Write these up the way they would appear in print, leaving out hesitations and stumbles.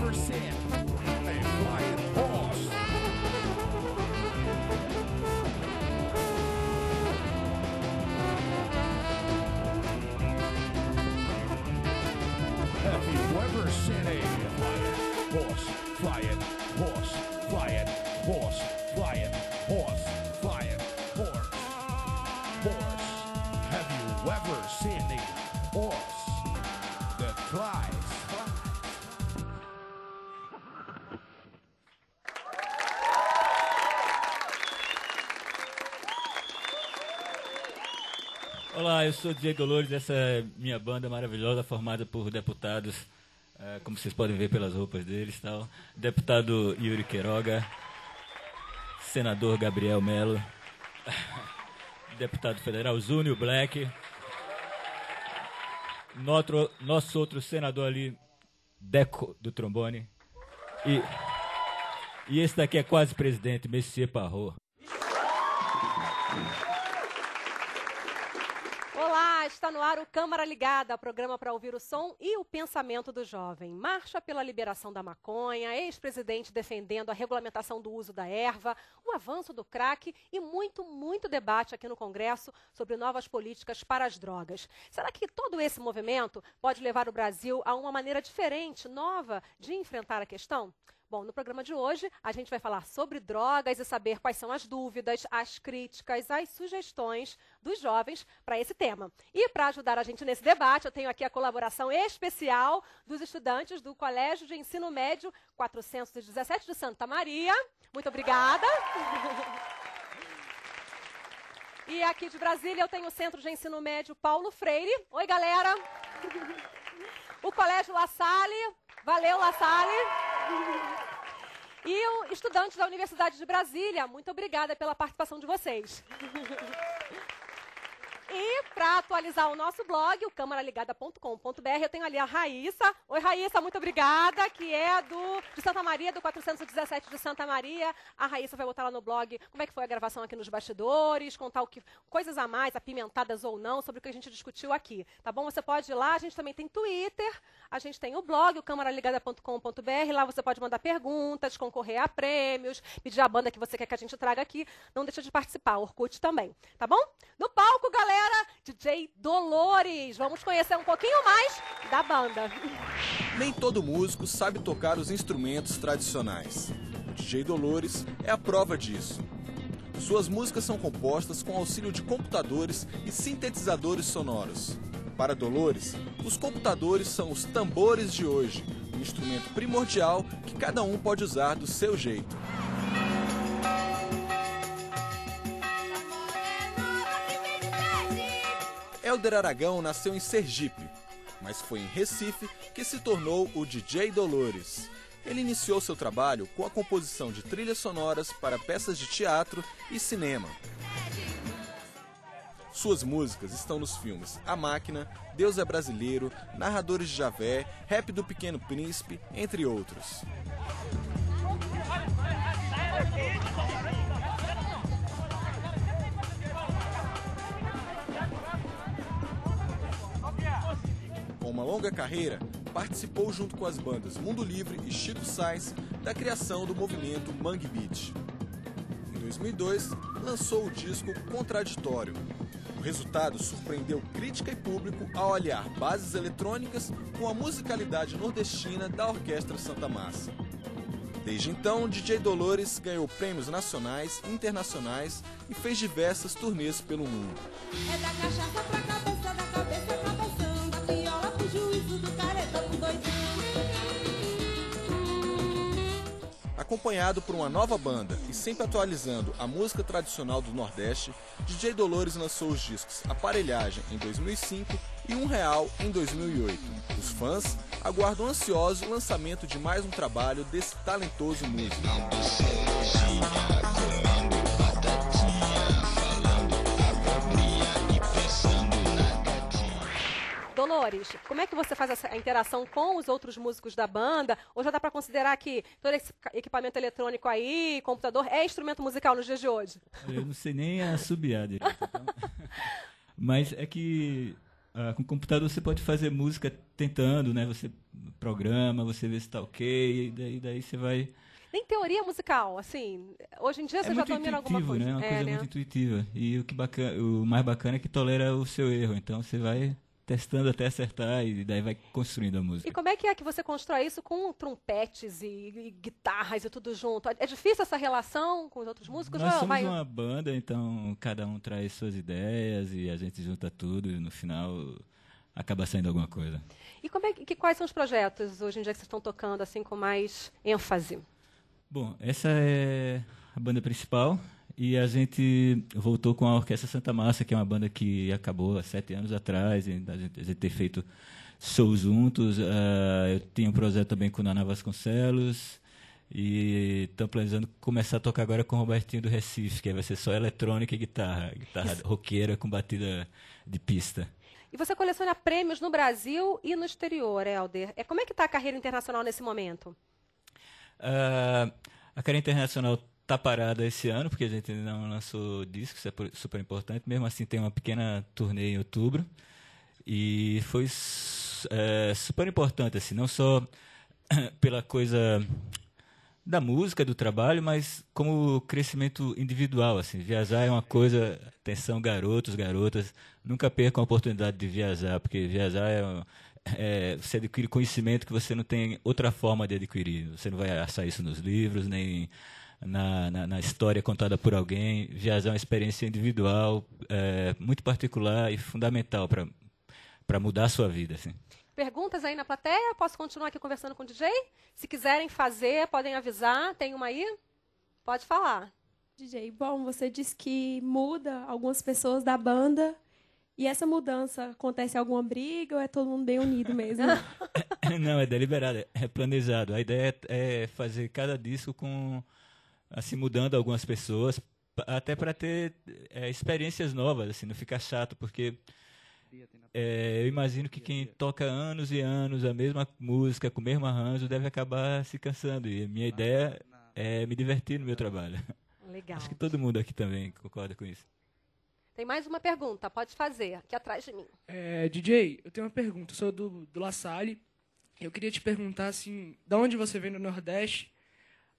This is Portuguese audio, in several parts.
ever seen a flying horse? Have you ever seen a flying horse? Flying horse, flying horse, flying horse, flying horse, horse. Have you ever seen a horse that flies? Olá, eu sou DJ Dolores, essa é minha banda maravilhosa, formada por deputados, como vocês podem ver pelas roupas deles, tal. Deputado Yuri Queiroga, senador Gabriel Melo, deputado federal Zúnio Black, nosso outro senador ali, Deco do trombone, e esse daqui é quase presidente, Messier Parrot. Olá, está no ar o Câmara Ligada, programa para ouvir o som e o pensamento do jovem. Marcha pela liberação da maconha, ex-presidente defendendo a regulamentação do uso da erva, o avanço do crack e muito debate aqui no Congresso sobre novas políticas para as drogas. Será que todo esse movimento pode levar o Brasil a uma maneira diferente, nova, de enfrentar a questão? Bom, no programa de hoje, a gente vai falar sobre drogas e saber quais são as dúvidas, as críticas, as sugestões dos jovens para esse tema. E para ajudar a gente nesse debate, eu tenho aqui a colaboração especial dos estudantes do Colégio de Ensino Médio 417 de Santa Maria. Muito obrigada. E aqui de Brasília eu tenho o Centro de Ensino Médio Paulo Freire. Oi, galera. O Colégio La Salle. Valeu, La Salle. E o estudante da Universidade de Brasília, muito obrigada pela participação de vocês. E para atualizar o nosso blog, o camaraligada.com.br, eu tenho ali a Raíssa. Oi, Raíssa, muito obrigada, que é de Santa Maria, do 417 de Santa Maria. A Raíssa vai botar lá no blog como é que foi a gravação aqui nos bastidores, contar coisas a mais, apimentadas ou não, sobre o que a gente discutiu aqui, tá bom? Você pode ir lá, a gente também tem Twitter, a gente tem o blog, o camaraligada.com.br, lá você pode mandar perguntas, concorrer a prêmios, pedir a banda que você quer que a gente traga aqui, não deixa de participar, Orkut também, tá bom? No palco, galera, DJ Dolores. Vamos conhecer um pouquinho mais da banda. Nem todo músico sabe tocar os instrumentos tradicionais. O DJ Dolores é a prova disso. Suas músicas são compostas com auxílio de computadores e sintetizadores sonoros. Para Dolores, os computadores são os tambores de hoje, um instrumento primordial que cada um pode usar do seu jeito. Hélder Aragão nasceu em Sergipe, mas foi em Recife que se tornou o DJ Dolores. Ele iniciou seu trabalho com a composição de trilhas sonoras para peças de teatro e cinema. Suas músicas estão nos filmes A Máquina, Deus é Brasileiro, Narradores de Javé, Rap do Pequeno Príncipe, entre outros. Com uma longa carreira, participou junto com as bandas Mundo Livre e Chico Sainz da criação do movimento Mangue Beat. Em 2002, lançou o disco Contraditório. O resultado surpreendeu crítica e público ao aliar bases eletrônicas com a musicalidade nordestina da Orquestra Santa Massa. Desde então, DJ Dolores ganhou prêmios nacionais e internacionais e fez diversas turnês pelo mundo. É da cachaça pra cabeça, cabeção, da viola pro juízo do careta pro doidão. Acompanhado por uma nova banda e sempre atualizando a música tradicional do Nordeste, DJ Dolores lançou os discos Aparelhagem em 2005 e R$1 em 2008. Os fãs aguardam ansiosos o lançamento de mais um trabalho desse talentoso músico. Dolores, como é que você faz essa interação com os outros músicos da banda? Ou já dá para considerar que todo esse equipamento eletrônico aí, computador, é instrumento musical nos dias de hoje? Eu não sei nem assobiar direito. Então. Mas é que Com o computador você pode fazer música tentando, né? Você programa, você vê se tá ok, e daí você vai... Nem teoria musical, assim. Hoje em dia você já domina alguma coisa. Né? É uma coisa muito intuitiva. E o mais bacana é que tolera o seu erro. Então você vai testando até acertar e daí vai construindo a música. E como é que você constrói isso com trompetes e guitarras e tudo junto? É difícil essa relação com os outros músicos? Nós somos uma banda, então cada um traz suas ideias e a gente junta tudo e no final acaba saindo alguma coisa. E quais são os projetos hoje em dia que vocês estão tocando assim com mais ênfase? Bom, essa é a banda principal e a gente voltou com a Orquestra Santa Massa, que é uma banda que acabou há 7 anos atrás, e a gente tem feito shows juntos. Eu tinha um projeto também com o Naná Vasconcelos e estamos planejando começar a tocar agora com o Robertinho do Recife, que aí vai ser só eletrônica e guitarra roqueira com batida de pista. E você coleciona prêmios no Brasil e no exterior, Helder. Como é que está a carreira internacional nesse momento? A carreira internacional está parada esse ano, porque a gente ainda não lançou disco, isso é super importante. Mesmo assim, tem uma pequena turnê em outubro. E foi super importante, assim, não só pela coisa da música, do trabalho, mas como crescimento individual. Assim. Viajar é uma coisa... Atenção, garotos, garotas, nunca percam a oportunidade de viajar, porque viajar você adquire conhecimento que você não tem outra forma de adquirir. Você não vai achar isso nos livros, nem na história contada por alguém. Viajar é uma experiência individual, muito particular e fundamental para mudar a sua vida. Assim. Perguntas aí na plateia? Posso continuar aqui conversando com o DJ? Se quiserem fazer, podem avisar. Tem uma aí? Pode falar. DJ, bom, você disse que muda algumas pessoas da banda. E essa mudança, acontece alguma briga ou é todo mundo bem unido mesmo? Não, é deliberado, é planejado. A ideia é fazer cada disco assim, mudando algumas pessoas, até para ter experiências novas, assim, não ficar chato, porque eu imagino que quem toca anos e anos a mesma música, com o mesmo arranjo, deve acabar se cansando. E a minha ideia é me divertir no meu trabalho. Legal. Acho que todo mundo aqui também concorda com isso. Tem mais uma pergunta, pode fazer, aqui atrás de mim. DJ, eu tenho uma pergunta, eu sou do La Salle. Eu queria te perguntar, assim, de onde você vem no Nordeste?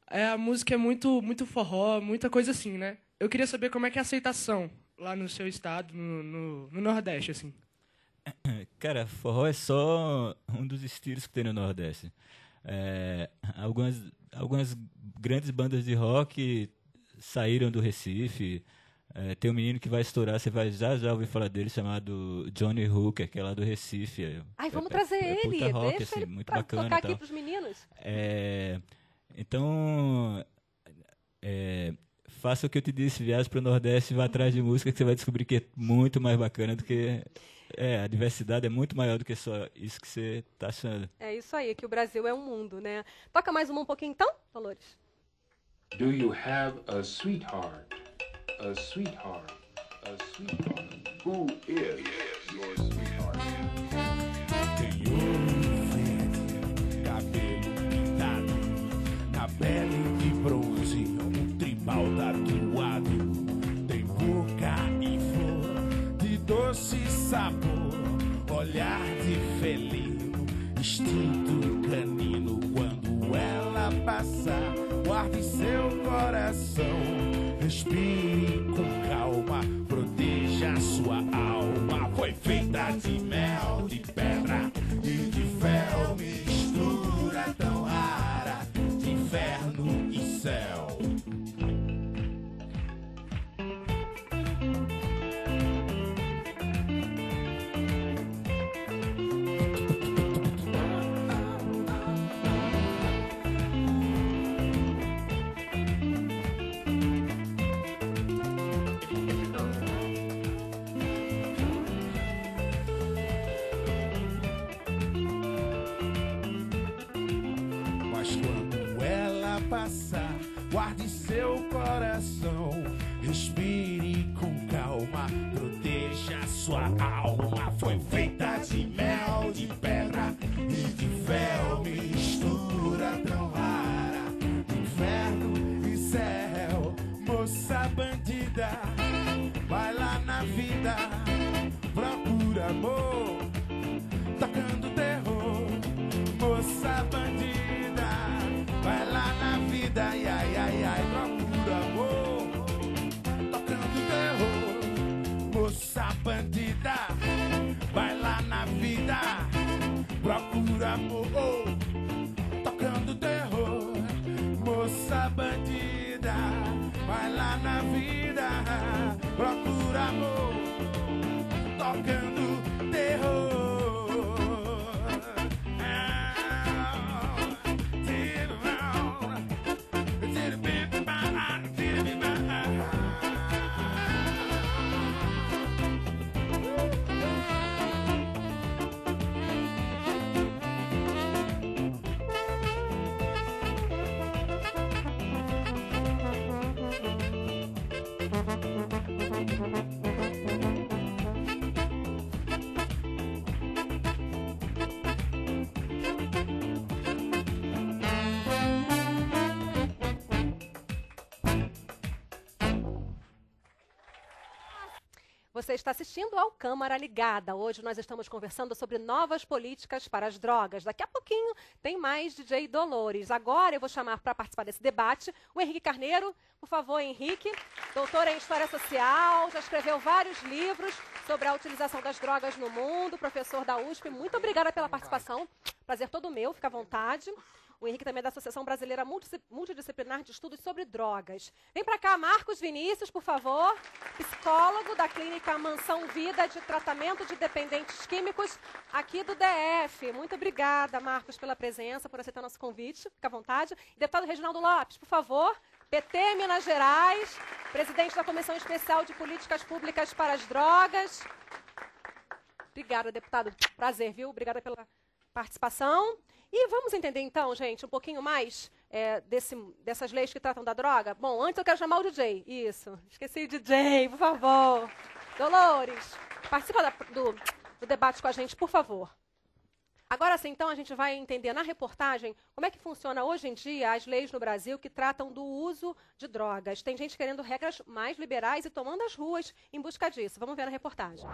A música é muito, muito forró, muita coisa assim, né? Eu queria saber como é que é a aceitação lá no seu estado, no Nordeste, assim. Cara, forró é só um dos estilos que tem no Nordeste. Algumas grandes bandas de rock saíram do Recife. Tem um menino que vai estourar, você vai já ouvir falar dele, chamado Johnny Hooker, que é lá do Recife. Vamos trazer ele, rock, deixa assim, ele muito bacana tocar aqui pros meninos. Então, faça o que eu te disse, viaje para o Nordeste e vá atrás de música, que você vai descobrir que é muito mais bacana do que... a diversidade é muito maior do que só isso que você está achando. É isso aí, que o Brasil é um mundo, né? Toca mais um pouquinho então, Dolores. Do you have a sweetheart? A sweetheart? A sweetheart? Who is your sweetheart? Tem olho verde, cabelo pintado, na pele de bronze, um tribal tatuado. Tem boca e flor de doce sabor, olhar de felino, instinto canino. Quando ela passar, guarde seu coração, respire com calma, proteja sua alma. Foi feita de mel, de pedra e de fel, mistura tão rara de inferno e céu. Passar, guarde seu coração, respire com calma, proteja sua alma. Foi feita de mel, de pedra e de fel, mistura tão rara, inferno e céu. Moça bandida, vai lá na vida, procura amor. Você está assistindo ao Câmara Ligada. Hoje nós estamos conversando sobre novas políticas para as drogas. Daqui a pouquinho tem mais DJ Dolores. Agora eu vou chamar para participar desse debate o Henrique Carneiro. Por favor, Henrique, doutor em História Social, já escreveu vários livros sobre a utilização das drogas no mundo, professor da USP. Muito obrigada pela participação. Prazer todo meu, fica à vontade. O Henrique também é da Associação Brasileira Multidisciplinar de Estudos sobre Drogas. Vem para cá, Marcos Vinícius, por favor. Psicólogo da Clínica Mansão Vida de Tratamento de Dependentes Químicos aqui do DF. Muito obrigada, Marcos, pela presença, por aceitar nosso convite. Fica à vontade. Deputado Reginaldo Lopes, por favor. PT Minas Gerais, presidente da Comissão Especial de Políticas Públicas para as Drogas. Obrigada, deputado. Prazer, viu? Obrigada pela participação. E vamos entender, então, gente, um pouquinho mais dessas leis que tratam da droga? Bom, antes eu quero chamar o DJ. Isso, esqueci o DJ, por favor. Dolores, participa do debate com a gente, por favor. Agora sim, então, a gente vai entender na reportagem como é que funciona hoje em dia as leis no Brasil que tratam do uso de drogas. Tem gente querendo regras mais liberais e tomando as ruas em busca disso. Vamos ver na reportagem.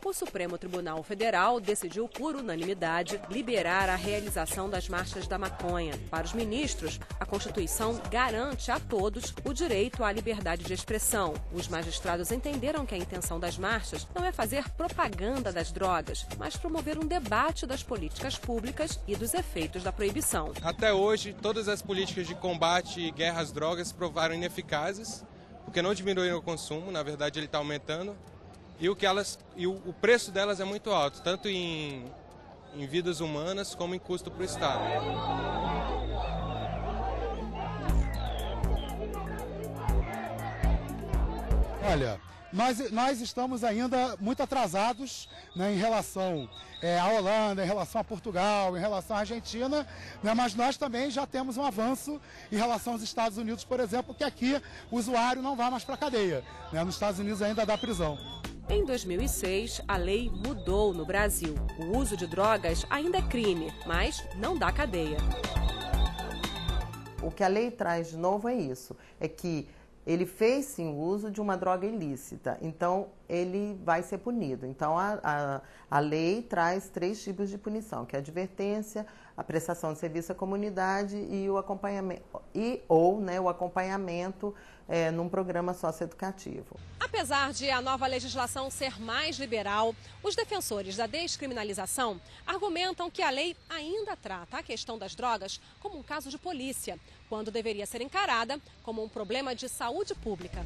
O Supremo Tribunal Federal decidiu por unanimidade liberar a realização das marchas da maconha. Para os ministros, a Constituição garante a todos o direito à liberdade de expressão. Os magistrados entenderam que a intenção das marchas não é fazer propaganda das drogas, mas promover um debate das políticas públicas e dos efeitos da proibição. Até hoje, todas as políticas de combate e guerra às drogas se provaram ineficazes, porque não diminuíram o consumo, na verdade ele está aumentando. E o preço delas é muito alto, tanto em vidas humanas como em custo para o Estado. Olha, nós estamos ainda muito atrasados, né, em relação à Holanda, em relação a Portugal, em relação à Argentina, né, mas nós também já temos um avanço em relação aos Estados Unidos, por exemplo, que aqui o usuário não vai mais para a cadeia, né, nos Estados Unidos ainda dá prisão. Em 2006, a lei mudou no Brasil. O uso de drogas ainda é crime, mas não dá cadeia. O que a lei traz de novo é isso, é que ele fez sim o uso de uma droga ilícita, então ele vai ser punido. Então a lei traz 3 tipos de punição, que é a advertência, a prestação de serviço à comunidade e o acompanhamento, o acompanhamento num programa socioeducativo. Apesar de a nova legislação ser mais liberal, os defensores da descriminalização argumentam que a lei ainda trata a questão das drogas como um caso de polícia, quando deveria ser encarada como um problema de saúde pública.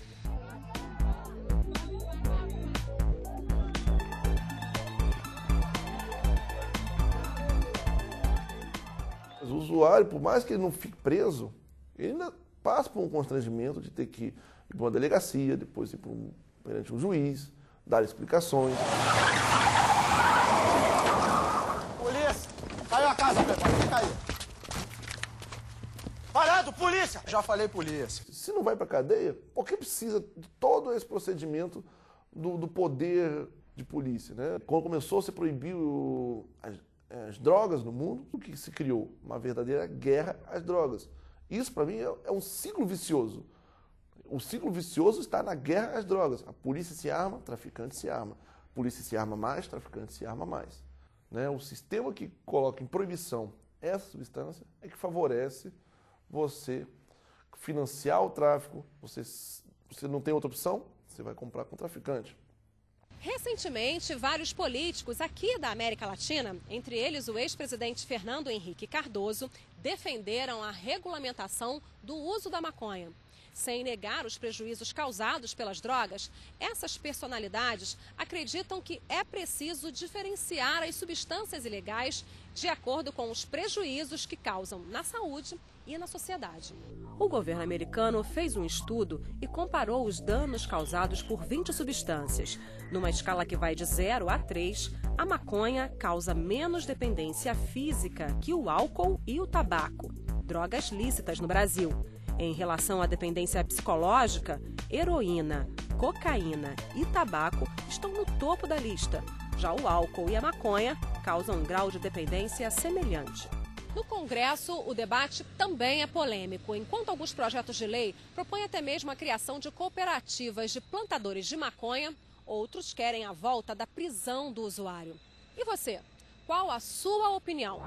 O usuário, por mais que ele não fique preso, ele ainda passa por um constrangimento de ter que ir para uma delegacia, depois ir perante um juiz, dar explicações. Polícia! Caiu a casa, Pepe, caiu. Parado, polícia! Já falei polícia. Se não vai para a cadeia, por que precisa de todo esse procedimento do poder de polícia, né? Quando começou a se proibir as drogas no mundo, o que se criou? Uma verdadeira guerra às drogas. Isso, para mim, é um ciclo vicioso. O ciclo vicioso está na guerra às drogas. A polícia se arma, traficante se arma. A polícia se arma mais, traficante se arma mais. Né? O sistema que coloca em proibição essa substância é que favorece você financiar o tráfico. Você não tem outra opção, você vai comprar com o traficante. Recentemente, vários políticos aqui da América Latina, entre eles o ex-presidente Fernando Henrique Cardoso, defenderam a regulamentação do uso da maconha. Sem negar os prejuízos causados pelas drogas, essas personalidades acreditam que é preciso diferenciar as substâncias ilegais de acordo com os prejuízos que causam na saúde e na sociedade. O governo americano fez um estudo e comparou os danos causados por 20 substâncias. Numa escala que vai de 0 a 3, a maconha causa menos dependência física que o álcool e o tabaco, drogas lícitas no Brasil. Em relação à dependência psicológica, heroína, cocaína e tabaco estão no topo da lista. Já o álcool e a maconha causam um grau de dependência semelhante. No Congresso, o debate também é polêmico, enquanto alguns projetos de lei propõem até mesmo a criação de cooperativas de plantadores de maconha, Outros querem a volta da prisão do usuário. E você? Qual a sua opinião?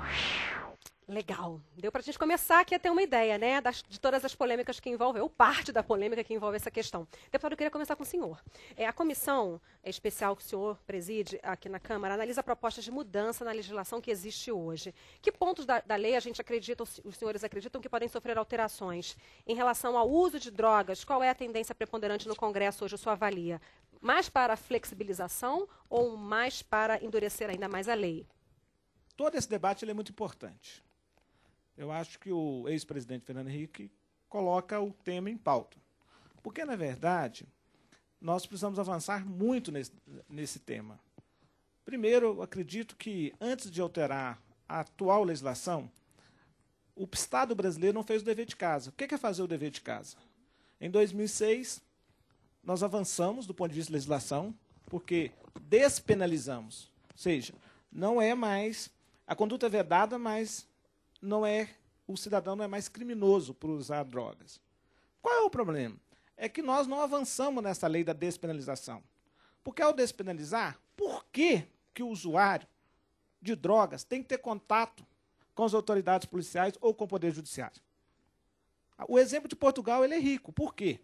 Legal. Deu para a gente começar aqui a ter uma ideia, né, de todas as polêmicas que envolvem, ou parte da polêmica que envolve essa questão. Deputado, eu queria começar com o senhor. A comissão especial que o senhor preside aqui na Câmara analisa propostas de mudança na legislação que existe hoje. Que pontos da lei a gente acredita, os senhores acreditam que podem sofrer alterações? Em relação ao uso de drogas, qual é a tendência preponderante no Congresso hoje, a sua avalia? Mais para a flexibilização ou mais para endurecer ainda mais a lei? Todo esse debate ele é muito importante. Eu acho que o ex-presidente Fernando Henrique coloca o tema em pauta. Porque, na verdade, nós precisamos avançar muito nesse tema. Primeiro, eu acredito que, antes de alterar a atual legislação, o Estado brasileiro não fez o dever de casa. O que é fazer o dever de casa? Em 2006, nós avançamos do ponto de vista de legislação, porque despenalizamos. Ou seja, não é mais... A conduta é vedada, mas... o cidadão não é mais criminoso por usar drogas. Qual é o problema? É que nós não avançamos nessa lei da despenalização. Porque ao despenalizar, por que o usuário de drogas tem que ter contato com as autoridades policiais ou com o Poder Judiciário? O exemplo de Portugal ele é rico. Por quê?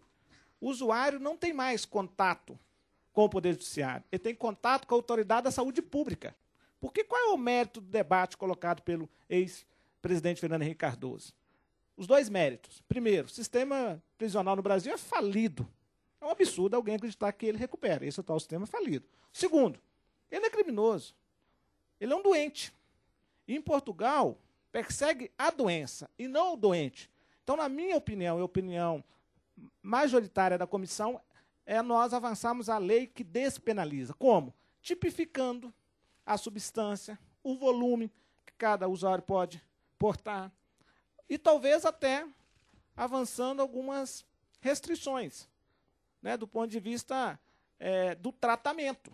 O usuário não tem mais contato com o Poder Judiciário. Ele tem contato com a autoridade da saúde pública. Porque qual é o mérito do debate colocado pelo ex-presidente Fernando Henrique Cardoso? Os dois méritos. Primeiro, o sistema prisional no Brasil é falido. É um absurdo alguém acreditar que ele recupera. Esse atual sistema é falido. Segundo, ele é criminoso. Ele é um doente. E em Portugal, persegue a doença e não o doente. Então, na minha opinião, e a opinião majoritária da comissão, é nós avançarmos a lei que despenaliza. Como? Tipificando a substância, o volume que cada usuário pode portar e talvez até avançando algumas restrições, né, do ponto de vista do tratamento.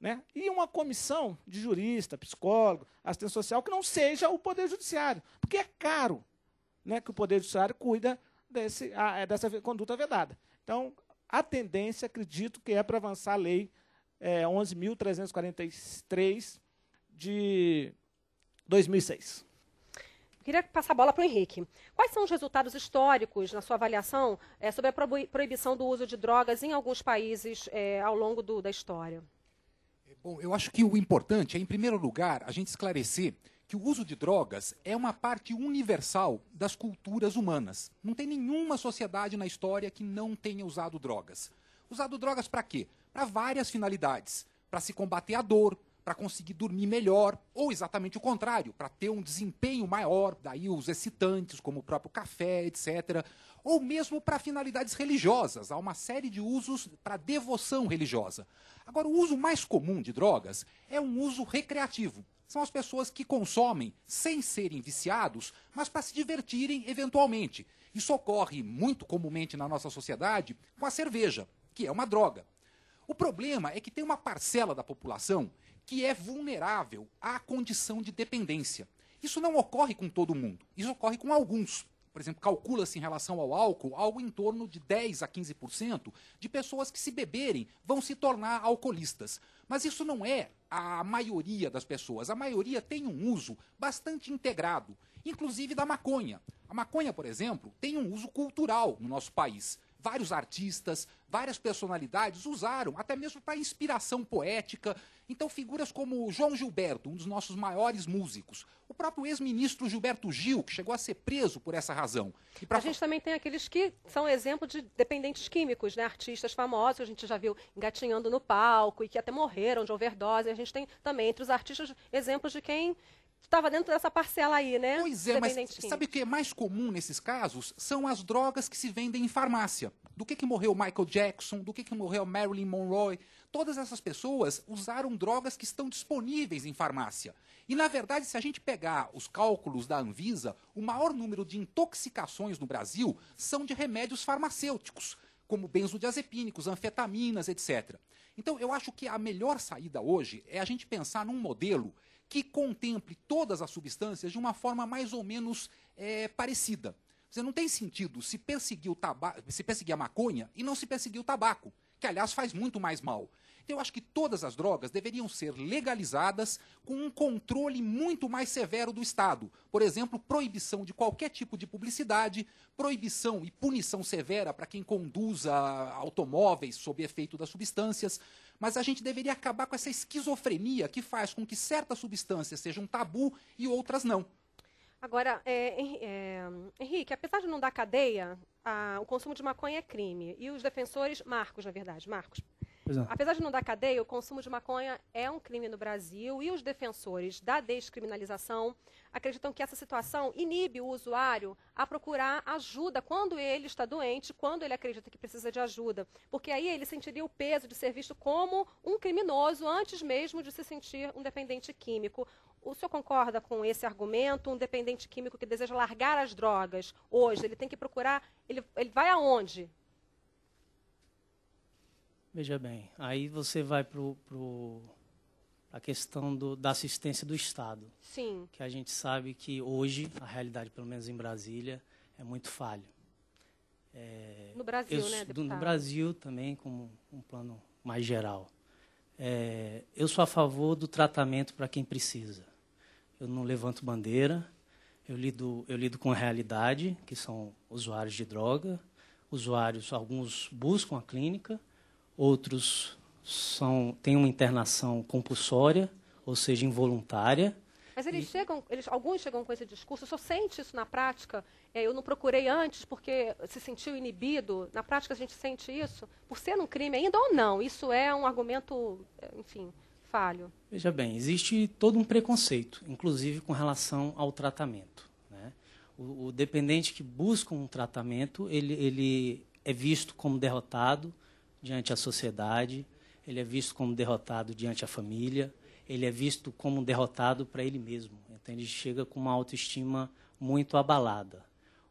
Né? E uma comissão de jurista, psicólogo, assistente social que não seja o Poder Judiciário, porque é caro, né, que o Poder Judiciário cuida dessa conduta vedada. Então, a tendência, acredito, que é para avançar a lei 11.343 de 2006. Queria passar a bola para o Henrique. Quais são os resultados históricos, na sua avaliação, sobre a proibição do uso de drogas em alguns países ao longo da história? Bom, eu acho que o importante é, em primeiro lugar, a gente esclarecer que o uso de drogas é uma parte universal das culturas humanas. Não tem nenhuma sociedade na história que não tenha usado drogas. Usado drogas para quê? Para várias finalidades. Para se combater a dor, para conseguir dormir melhor, ou exatamente o contrário, para ter um desempenho maior, daí os excitantes, como o próprio café, etc. Ou mesmo para finalidades religiosas. Há uma série de usos para devoção religiosa. Agora, o uso mais comum de drogas é um uso recreativo. São as pessoas que consomem sem serem viciados, mas para se divertirem eventualmente. Isso ocorre muito comumente na nossa sociedade com a cerveja, que é uma droga. O problema é que tem uma parcela da população que é vulnerável à condição de dependência. Isso não ocorre com todo mundo, isso ocorre com alguns. Por exemplo, calcula-se em relação ao álcool algo em torno de 10% a 15% de pessoas que, se beberem, vão se tornar alcoolistas. Mas isso não é a maioria das pessoas. A maioria tem um uso bastante integrado, inclusive da maconha. A maconha, por exemplo, tem um uso cultural no nosso país. Vários artistas, várias personalidades usaram, até mesmo para inspiração poética. Então, figuras como João Gilberto, um dos nossos maiores músicos. O próprio ex-ministro Gilberto Gil, que chegou a ser preso por essa razão. A gente também tem aqueles que são exemplo de dependentes químicos, né? Artistas famosos, a gente já viu engatinhando no palco e que até morreram de overdose. A gente tem também, entre os artistas, exemplos de quem estava dentro dessa parcela aí, né? Pois é, mas sabe o que é mais comum nesses casos? São as drogas que se vendem em farmácia. Do que morreu Michael Jackson, do que morreu Marilyn Monroe. Todas essas pessoas usaram drogas que estão disponíveis em farmácia. E, na verdade, se a gente pegar os cálculos da Anvisa, o maior número de intoxicações no Brasil são de remédios farmacêuticos, como benzodiazepínicos, anfetaminas, etc. Então, eu acho que a melhor saída hoje é a gente pensar num modelo que contemple todas as substâncias de uma forma mais ou menos parecida. Você não tem sentido se perseguir a maconha e não se perseguir o tabaco, que, aliás, faz muito mais mal. Então, eu acho que todas as drogas deveriam ser legalizadas com um controle muito mais severo do Estado. Por exemplo, proibição de qualquer tipo de publicidade, proibição e punição severa para quem conduza automóveis sob efeito das substâncias. Mas a gente deveria acabar com essa esquizofrenia que faz com que certas substâncias sejam tabu e outras não. Agora, Henrique, apesar de não dar cadeia, o consumo de maconha é crime. E os defensores, Marcos, apesar de não dar cadeia, o consumo de maconha é um crime no Brasil e os defensores da descriminalização acreditam que essa situação inibe o usuário a procurar ajuda quando ele está doente, quando ele acredita que precisa de ajuda. Porque aí ele sentiria o peso de ser visto como um criminoso antes mesmo de se sentir um dependente químico. O senhor concorda com esse argumento? Um dependente químico que deseja largar as drogas hoje, ele tem que procurar, ele vai aonde? Veja bem, aí você vai para a questão da assistência do Estado. Sim. Que a gente sabe que hoje, a realidade, pelo menos em Brasília, é muito falha. No Brasil, né, deputado? No Brasil também, como um plano mais geral. Eu sou a favor do tratamento para quem precisa. Eu não levanto bandeira, eu lido com a realidade, que são usuários de droga, alguns buscam a clínica, outros têm uma internação compulsória, ou seja, involuntária. Mas alguns chegam com esse discurso, o senhor sente isso na prática? Eu não procurei antes porque se sentiu inibido. Na prática a gente sente isso por ser um crime ainda ou não? Isso é um argumento, enfim, falho. Veja bem, existe todo um preconceito, inclusive com relação ao tratamento, né? O dependente que busca um tratamento, ele é visto como derrotado diante da sociedade, ele é visto como derrotado diante da família, ele é visto como derrotado para ele mesmo. Então, ele chega com uma autoestima muito abalada.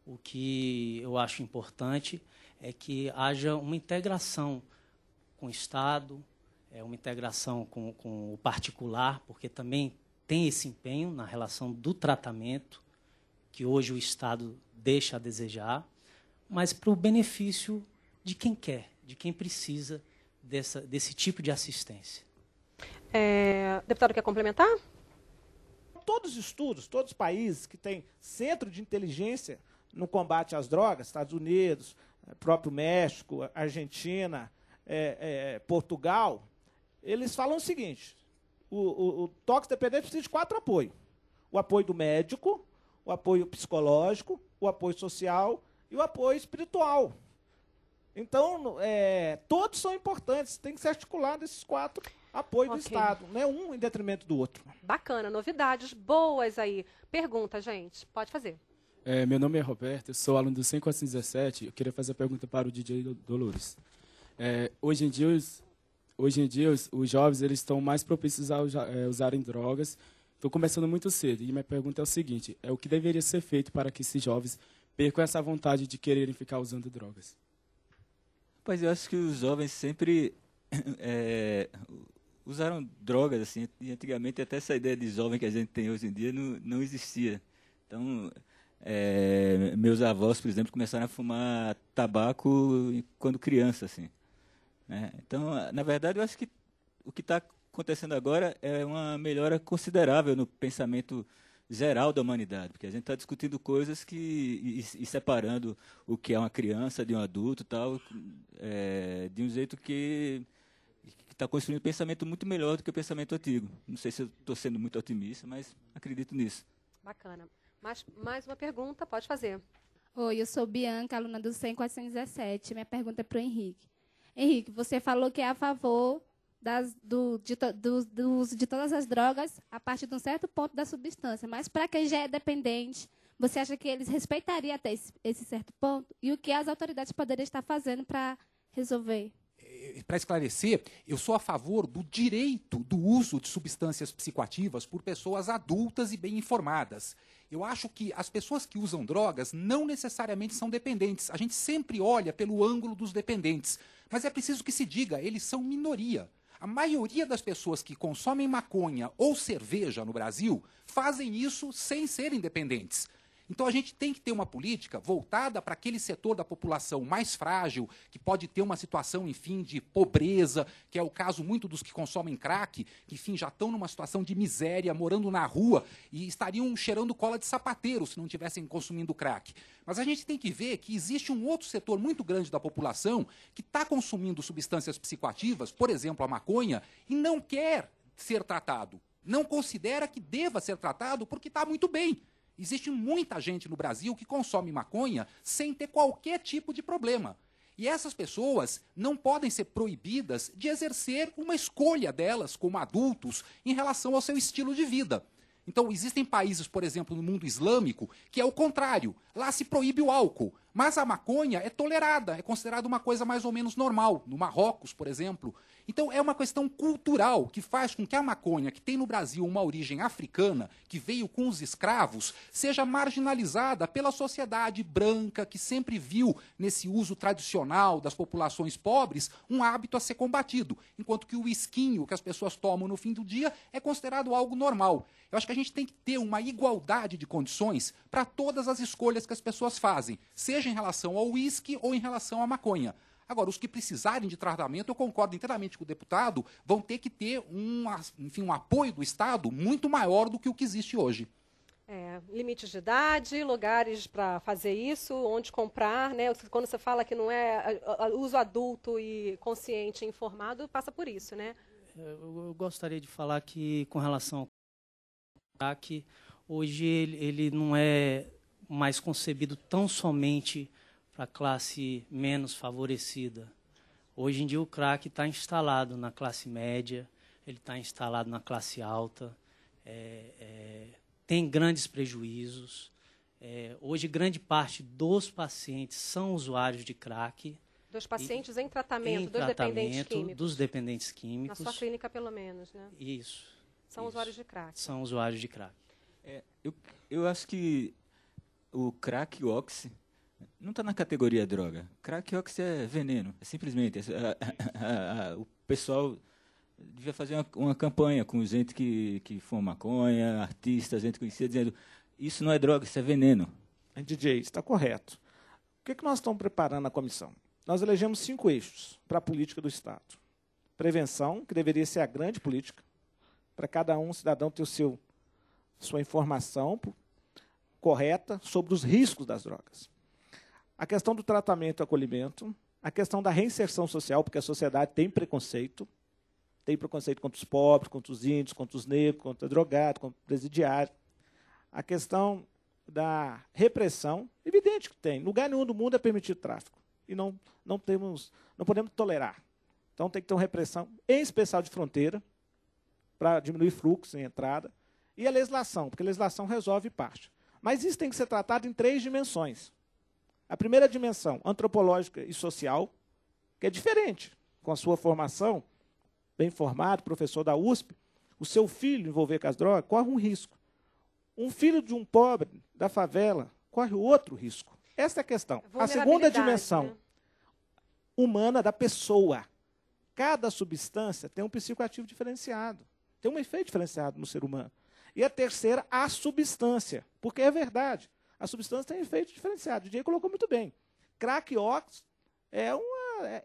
O que eu acho importante é que haja uma integração com o Estado, uma integração com o particular, porque também tem esse empenho na relação do tratamento, que hoje o Estado deixa a desejar, mas para o benefício de quem quer, de quem precisa desse tipo de assistência. Deputado, quer complementar? Todos os estudos, todos os países que têm centro de inteligência no combate às drogas, Estados Unidos, próprio México, Argentina, Portugal, eles falam o seguinte: o toxicodependente precisa de 4 apoios. O apoio do médico, o apoio psicológico, o apoio social e o apoio espiritual. Então, todos são importantes, tem que ser articulado esses 4 apoios do Estado, não é um em detrimento do outro. Bacana, novidades boas aí. Pergunta, gente, pode fazer. Meu nome é Roberto, eu sou aluno do 10417, eu queria fazer a pergunta para o DJ Dolores. Hoje em dia, os jovens eles estão mais propícios a usarem drogas, estão começando muito cedo, e minha pergunta é o seguinte: o que deveria ser feito para que esses jovens percam essa vontade de quererem ficar usando drogas? Pois eu acho que os jovens sempre usaram drogas, assim, e antigamente até essa ideia de jovem que a gente tem hoje em dia não existia. Então, meus avós, por exemplo, começaram a fumar tabaco quando criança, assim, né? Então, na verdade, eu acho que o que está acontecendo agora é uma melhora considerável no pensamento geral da humanidade, porque a gente está discutindo coisas e separando o que é uma criança de um adulto, tal, de um jeito que está construindo um pensamento muito melhor do que o pensamento antigo. Não sei se eu estou sendo muito otimista, mas acredito nisso. Bacana. Mais uma pergunta, pode fazer. Oi, eu sou Bianca, aluna do 10417. Minha pergunta é para o Henrique. Henrique, você falou que é a favor do uso de todas as drogas a partir de um certo ponto da substância, mas para quem já é dependente, você acha que eles respeitariam até esse certo ponto? E o que as autoridades poderiam estar fazendo para resolver? Para esclarecer, eu sou a favor do direito do uso de substâncias psicoativas por pessoas adultas e bem informadas. Eu acho que as pessoas que usam drogas não necessariamente são dependentes. A gente sempre olha pelo ângulo dos dependentes. Mas é preciso que se diga, eles são minoria. A maioria das pessoas que consomem maconha ou cerveja no Brasil fazem isso sem serem dependentes. Então a gente tem que ter uma política voltada para aquele setor da população mais frágil, que pode ter uma situação, enfim, de pobreza, que é o caso muito dos que consomem crack, que, enfim, já estão numa situação de miséria, morando na rua e estariam cheirando cola de sapateiro se não estivessem consumindo crack. Mas a gente tem que ver que existe um outro setor muito grande da população que está consumindo substâncias psicoativas, por exemplo, a maconha, e não quer ser tratado. Não considera que deva ser tratado porque está muito bem. Existe muita gente no Brasil que consome maconha sem ter qualquer tipo de problema. E essas pessoas não podem ser proibidas de exercer uma escolha delas como adultos em relação ao seu estilo de vida. Então, existem países, por exemplo, no mundo islâmico, que é o contrário. Lá se proíbe o álcool, mas a maconha é tolerada, é considerada uma coisa mais ou menos normal. No Marrocos, por exemplo. Então, é uma questão cultural que faz com que a maconha, que tem no Brasil uma origem africana, que veio com os escravos, seja marginalizada pela sociedade branca, que sempre viu nesse uso tradicional das populações pobres um hábito a ser combatido, enquanto que o whiskinho que as pessoas tomam no fim do dia é considerado algo normal. Eu acho que a gente tem que ter uma igualdade de condições para todas as escolhas que as pessoas fazem, seja em relação ao whisky ou em relação à maconha. Agora, os que precisarem de tratamento, eu concordo inteiramente com o deputado, vão ter que ter um apoio do Estado muito maior do que o que existe hoje. Limites de idade, lugares para fazer isso, onde comprar, né? Quando você fala que não é uso adulto e consciente e informado, passa por isso, né? Eu gostaria de falar que, com relação ao crack, hoje ele não é mais concebido tão somente para a classe menos favorecida. Hoje em dia o crack está instalado na classe média, ele está instalado na classe alta, tem grandes prejuízos. Hoje grande parte dos pacientes são usuários de crack. Dos pacientes em tratamento, dos dependentes químicos. Dos dependentes químicos. Na sua clínica, pelo menos, né? Isso. São usuários de crack. São usuários de crack. Eu acho que o crack e o oxi não está na categoria droga. Crack e oxi é veneno, simplesmente. O pessoal devia fazer uma campanha com gente que fuma maconha, artistas, gente conhecida, dizendo isso não é droga, isso é veneno. DJ, está correto. O que nós estamos preparando na comissão? Nós elegemos 5 eixos para a política do Estado. Prevenção, que deveria ser a grande política, para cada cidadão ter sua informação correta sobre os riscos das drogas. A questão do tratamento e acolhimento, a questão da reinserção social, porque a sociedade tem preconceito contra os pobres, contra os índios, contra os negros, contra drogados, contra o presidiário. A questão da repressão, evidente que tem. Lugar nenhum do mundo é permitido tráfico. E não podemos tolerar. Então tem que ter uma repressão, em especial de fronteira, para diminuir fluxo em entrada. E a legislação, porque a legislação resolve parte. Mas isso tem que ser tratado em 3 dimensões. A primeira dimensão, antropológica e social, que é diferente. Com a sua formação, bem formado, professor da USP, o seu filho envolver com as drogas, corre um risco. Um filho de um pobre da favela corre outro risco. Essa é a questão. A segunda dimensão, né? Humana da pessoa. Cada substância tem um psicoativo diferenciado, tem um efeito diferenciado no ser humano. E a terceira, a substância, porque é verdade. A substância tem efeito diferenciado. O DJ colocou muito bem. Crack e ox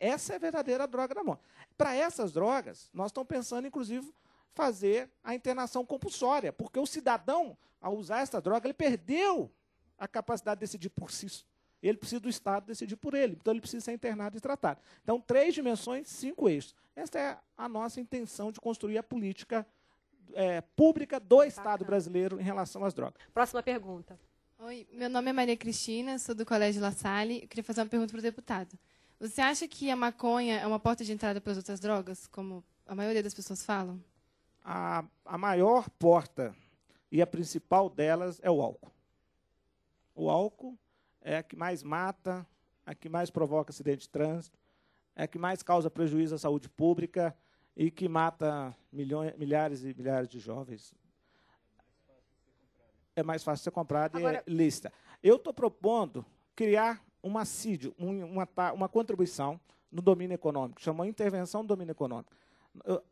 essa é a verdadeira droga da morte. Para essas drogas, nós estamos pensando, inclusive, fazer a internação compulsória, porque o cidadão, ao usar essa droga, ele perdeu a capacidade de decidir por si. Ele precisa do Estado decidir por ele. Então, ele precisa ser internado e tratado. Então, 3 dimensões, 5 eixos. Essa é a nossa intenção de construir a política pública do Estado brasileiro em relação às drogas. Próxima pergunta. Oi, meu nome é Maria Cristina, sou do Colégio La Salle. Eu queria fazer uma pergunta para o deputado. Você acha que a maconha é uma porta de entrada para as outras drogas, como a maioria das pessoas falam? A maior porta e a principal delas é o álcool. O álcool é a que mais mata, a que mais provoca acidente de trânsito, é a que mais causa prejuízo à saúde pública e que mata milhares e milhares de jovens. É mais fácil ser comprado e é lícita. Eu estou propondo criar uma CID, uma contribuição no domínio econômico, chamou intervenção no domínio econômico.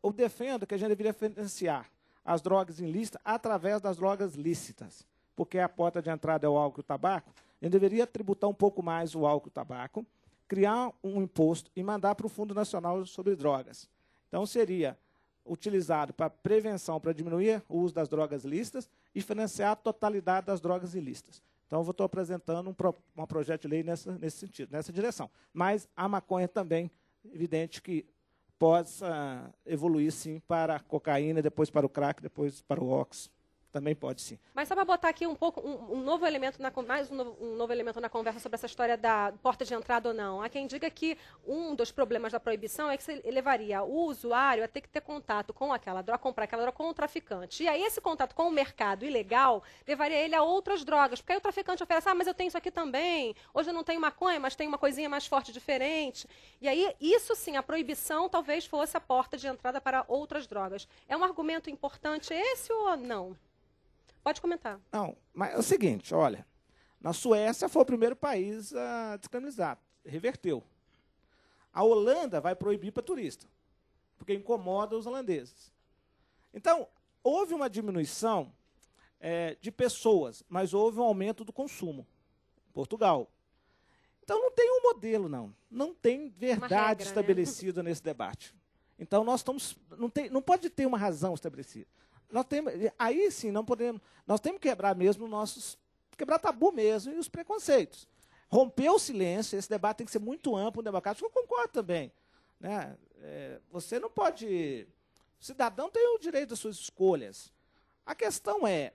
Eu defendo que a gente deveria financiar as drogas ilícitas através das drogas lícitas. porque a porta de entrada é o álcool e o tabaco, a gente deveria tributar um pouco mais o álcool e o tabaco, criar um imposto e mandar para o Fundo Nacional sobre Drogas. Então, seria utilizado para prevenção, para diminuir o uso das drogas lícitas e financiar a totalidade das drogas ilícitas. Então, eu estou apresentando um projeto de lei nesse sentido, nessa direção. Mas a maconha também, evidente que possa evoluir, sim, para a cocaína, depois para o crack, depois para o ox. Também pode, sim. Mas só para botar aqui um pouco um novo elemento, um novo elemento na conversa sobre essa história da porta de entrada ou não. Há quem diga que um dos problemas da proibição é que você levaria o usuário a ter que ter contato com aquela droga, comprar aquela droga com o traficante. E aí esse contato com o mercado ilegal levaria ele a outras drogas. Porque aí o traficante oferece, mas eu tenho isso aqui também. Hoje eu não tenho maconha, mas tenho uma coisinha mais forte, diferente. E aí, isso sim, a proibição talvez fosse a porta de entrada para outras drogas. É um argumento importante esse ou não? Pode comentar. Não, mas é o seguinte, olha, na Suécia foi o primeiro país a descriminalizar, reverteu. A Holanda vai proibir para turista, porque incomoda os holandeses. Então, houve uma diminuição de pessoas, mas houve um aumento do consumo. Em Portugal. Então, não tem um modelo, não. Não tem verdade estabelecida nesse debate. Então, nós estamos, não pode ter uma razão estabelecida. Aí sim, nós temos que quebrar mesmo quebrar tabu mesmo e os preconceitos. Romper o silêncio, esse debate tem que ser muito amplo, democrático, eu concordo também. Né? Você não pode... O cidadão tem o direito às suas escolhas. A questão é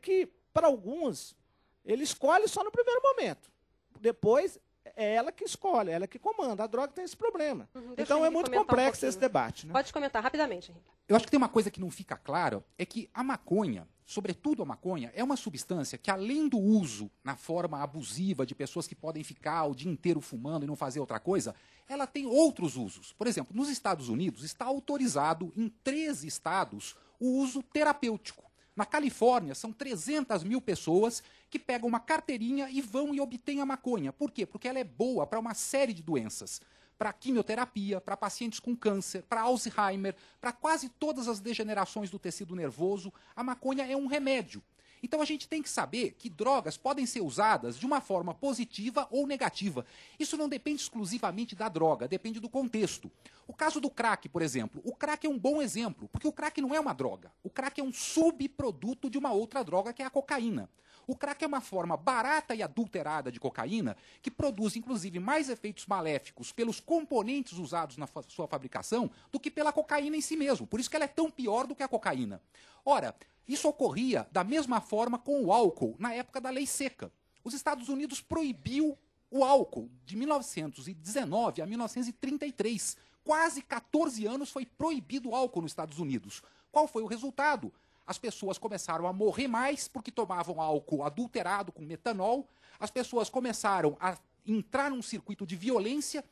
que, para alguns, ele escolhe só no primeiro momento. Depois, é ela que escolhe, ela que comanda. A droga tem esse problema. Então, é muito complexo esse debate. Né? Pode comentar rapidamente, Henrique. Eu acho que tem uma coisa que não fica claro, é que a maconha, sobretudo a maconha, é uma substância que, além do uso na forma abusiva de pessoas que podem ficar o dia inteiro fumando e não fazer outra coisa, ela tem outros usos. Por exemplo, nos Estados Unidos está autorizado em 13 estados o uso terapêutico. Na Califórnia, são 300 mil pessoas que pegam uma carteirinha e vão e obtêm a maconha. Por quê? Porque ela é boa para uma série de doenças. Para quimioterapia, para pacientes com câncer, para Alzheimer, para quase todas as degenerações do tecido nervoso, a maconha é um remédio. Então a gente tem que saber que drogas podem ser usadas de uma forma positiva ou negativa. Isso não depende exclusivamente da droga, depende do contexto. O caso do crack, por exemplo. O crack é um bom exemplo, porque o crack não é uma droga. O crack é um subproduto de uma outra droga, que é a cocaína. O crack é uma forma barata e adulterada de cocaína que produz, inclusive, mais efeitos maléficos pelos componentes usados na sua fabricação do que pela cocaína em si mesmo. Por isso que ela é tão pior do que a cocaína. Ora, isso ocorria da mesma forma com o álcool na época da lei seca. Os Estados Unidos proibiu o álcool de 1919 a 1933. Quase 14 anos foi proibido o álcool nos Estados Unidos. Qual foi o resultado? As pessoas começaram a morrer mais porque tomavam álcool adulterado com metanol. As pessoas começaram a entrar num circuito de violência,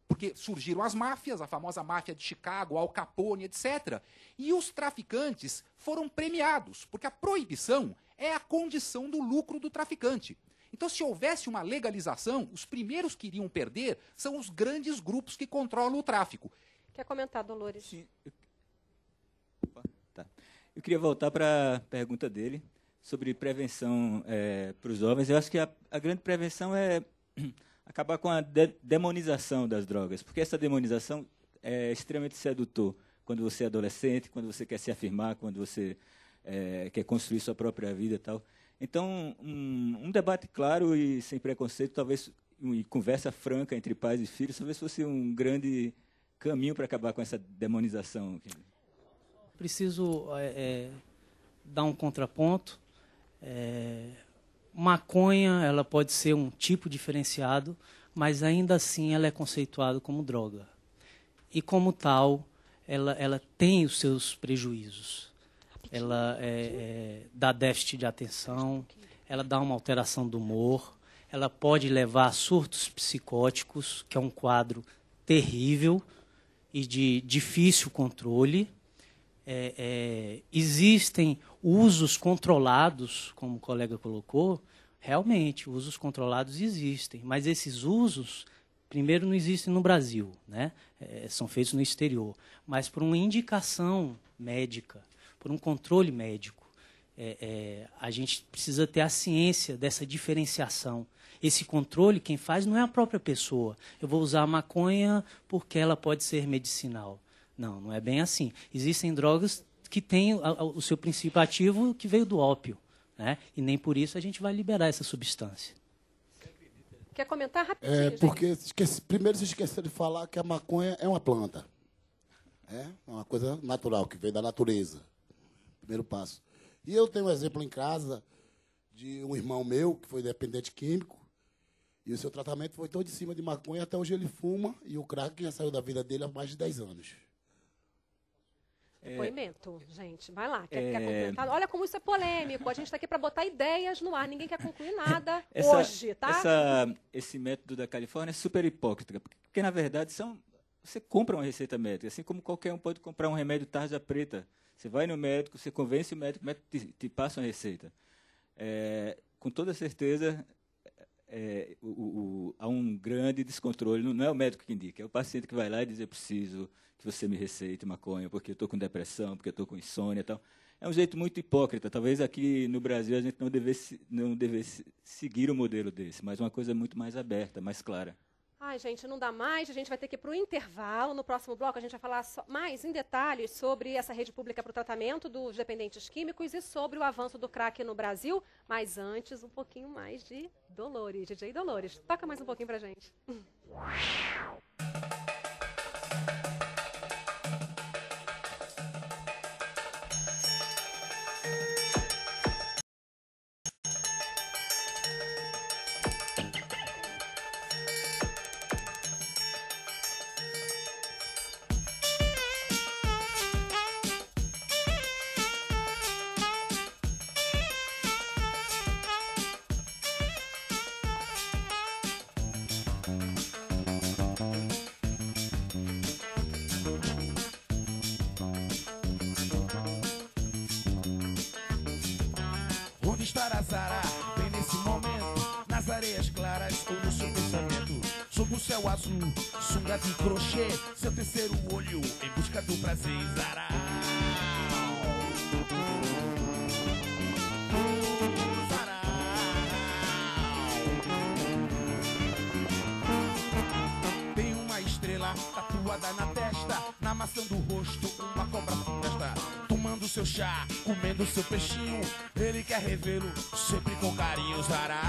porque surgiram as máfias, a famosa máfia de Chicago, Al Capone, etc. E os traficantes foram premiados, porque a proibição é a condição do lucro do traficante. Então, se houvesse uma legalização, os primeiros que iriam perder são os grandes grupos que controlam o tráfico. Quer comentar, Dolores? Sim. Eu queria voltar para a pergunta dele sobre prevenção para os jovens. Eu acho que a grande prevenção é acabar com a demonização das drogas, porque essa demonização é extremamente sedutor quando você é adolescente, quando você quer se afirmar, quando você quer construir sua própria vida e tal. Então, um debate claro e sem preconceito, talvez, e conversa franca entre pais e filhos, talvez fosse um grande caminho para acabar com essa demonização. Preciso dar um contraponto. Maconha, ela pode ser um tipo diferenciado, mas ainda assim ela é conceituada como droga. E como tal, ela tem os seus prejuízos. Ela dá déficit de atenção, ela dá uma alteração do humor, ela pode levar a surtos psicóticos, que é um quadro terrível e de difícil controle. Existem usos controlados, como o colega colocou, realmente, usos controlados existem, mas esses usos, primeiro, não existem no Brasil, né? São feitos no exterior, mas por uma indicação médica, por um controle médico. A gente precisa ter a ciência dessa diferenciação. Esse controle, quem faz não é a própria pessoa. Eu vou usar a maconha porque ela pode ser medicinal. Não, não é bem assim. Existem drogas que têm o seu princípio ativo que veio do ópio, né? E nem por isso a gente vai liberar essa substância. Quer comentar rapidinho, porque primeiro você esqueceu de falar que a maconha é uma planta. É uma coisa natural, que vem da natureza. Primeiro passo. E eu tenho um exemplo em casa de um irmão meu, que foi dependente químico, e o seu tratamento foi todo em cima de maconha, até hoje ele fuma, e o crack já saiu da vida dele há mais de 10 anos. Depoimento, gente. Vai lá. Quer completar? Olha como isso é polêmico. A gente está aqui para botar ideias no ar. Ninguém quer concluir nada hoje, tá? Esse método da Califórnia é super hipócrita, porque, na verdade, você compra uma receita médica, assim como qualquer um pode comprar um remédio tarja preta. Você vai no médico, você convence o médico te passa uma receita. Com toda certeza, há um grande descontrole. Não é o médico que indica, é o paciente que vai lá e diz: eu preciso que você me receite maconha, porque eu estou com depressão, porque eu estou com insônia e tal. É um jeito muito hipócrita. Talvez aqui no Brasil a gente não devesse seguir o modelo desse, mas uma coisa muito mais aberta, mais clara. Ai, gente, não dá mais. A gente vai ter que ir para o intervalo. No próximo bloco, a gente vai falar mais em detalhes sobre essa rede pública para o tratamento dos dependentes químicos e sobre o avanço do crack no Brasil. Mas antes, um pouquinho mais de Dolores. DJ Dolores, toca mais um pouquinho para a gente. Onde estará Zara? Bem nesse momento, nas areias claras ou no seu pensamento. Sob o céu azul, sunga de crochê, seu terceiro olho em busca do prazer, Zara. Tem uma estrela tatuada na testa, na maçã do rosto, uma cobra funesta. Tomando seu chá, comendo seu peixinho, ele quer revê-lo sempre com carinho, Zara.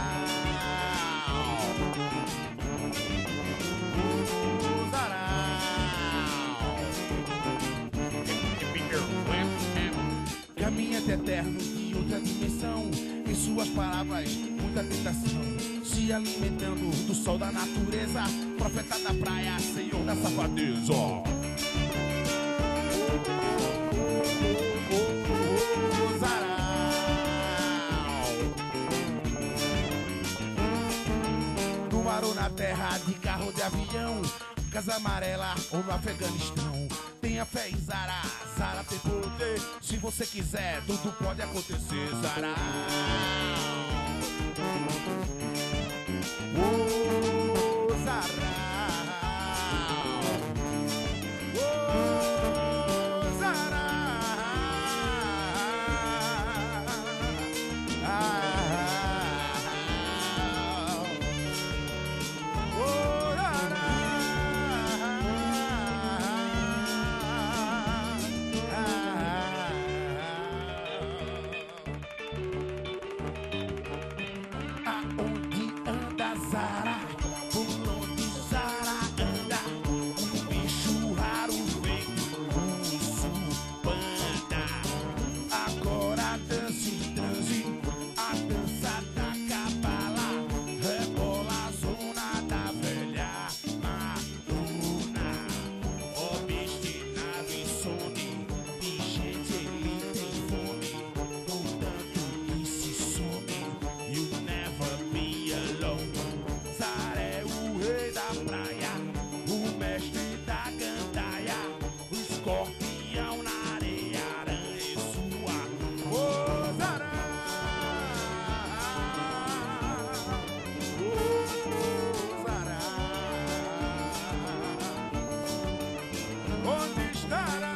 Caminhante eterno de outra dimensão, em suas palavras muita tentação, se alimentando do sol da natureza, profeta da praia, senhor da safadeza. No ar ou na terra, de carro ou de avião, casa amarela ou no Afeganistão, tenha fé em Zara, Zara tem poder. Se você quiser, tudo pode acontecer, Zara. Oh, Zara. Oh, Zara. Aonde anda Zara? Por onde Zara anda? Um bicho raro feito urso panda. Agora dança em transe, a dança da cabala, rebola a zona da velha madrona. Obstinado e some, de gente ele tem fome, portanto que se some. You never be alone. Zara é o rei da praia, o mestre da gandaia, o escorpião na areia, aranha e sua. Oh, Zara. Oh, Zara. Onde estará?